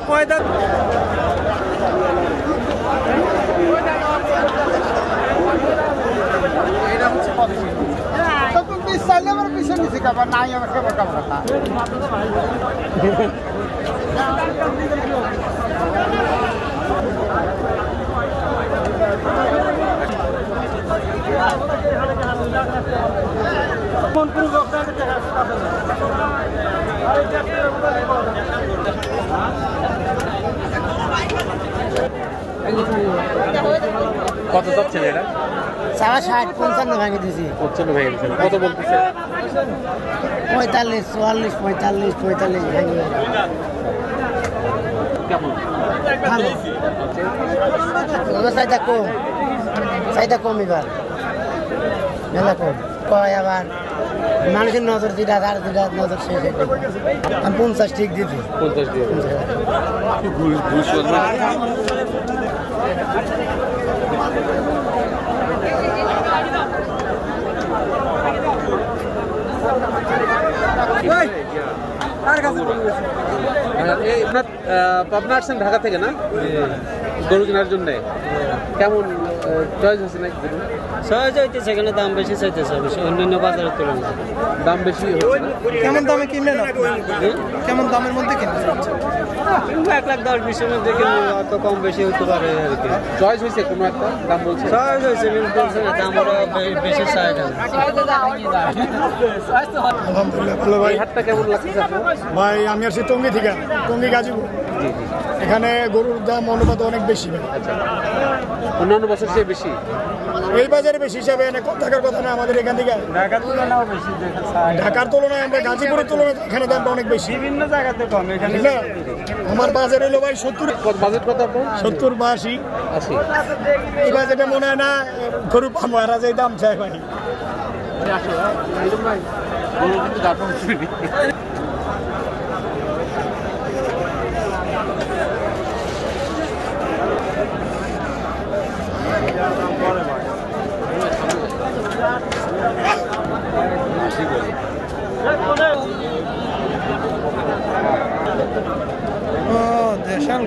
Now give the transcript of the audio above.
কয়টা এটা হচ্ছে আমার পিছনে নিচে খাবার নাই আমার খাবার খাবার কত চাচ্ছেন এটা? 60 55 ভেঙে দিয়েছি। 55 ভেঙে দিয়েছেন, কত বলতেছে? 45 44 45 45 ভেঙে। কেমন? ভালো। চাহিদা কম এবার মেলা কম কয় আবার মানুষের নজর দিটা আর দিটা নজর শেষ আমি 50 ঠিক দিচ্ছি। 50 দিয়ে পাবনা আসছেন ঢাকা থেকে না গরু কেনার জন্য? কেমন চয়েস হয়েছে নাকি? সহজ হইতেছে, এখানে দাম বেশি চাইতেছে অন্যান্য বাজারের তুলনায়। দাম বেশি হচ্ছে না? কেমন দামে কিনলেন? কেমন দামের মধ্যে কিনতে? 1,10,20,000 মধ্যে কিনলে অত কম বেশি হতে পারে আর কি। চয়েস হয়েছে কোনো একটা দাম বলছে? সহজ হয়েছে কিন্তু বলছে না দাম আরো বেশি চাই না। আলহামদুলিল্লাহ ভালো ভাই। এই হাটটা কেমন লাগছে ভাই আমি আসছি টঙ্গী থেকে, টঙ্গী গাজীপুর। এখানে গরুর দাম অনুপাত অনেক বেশি ভাই। আচ্ছা, অন্যান্য বছর চেয়ে বেশি এই বাজারে বেশি হিসাবে থাকার কথা না আমাদের এখান থেকে। ঢাকার তুলনায় বেশি ঢাকার তুলনায় আমরা গাজীপুরের তুলনায় এখানে দামটা অনেক বেশি। বিভিন্ন জায়গাতে কম এখানে। আমার বাজার হলো ভাই 70। বাজেট কত আপনার? 70 বা 80। এই বাজেটে মনে হয় না গরু পাবো আর যে দাম চাই ভাই। দেশাল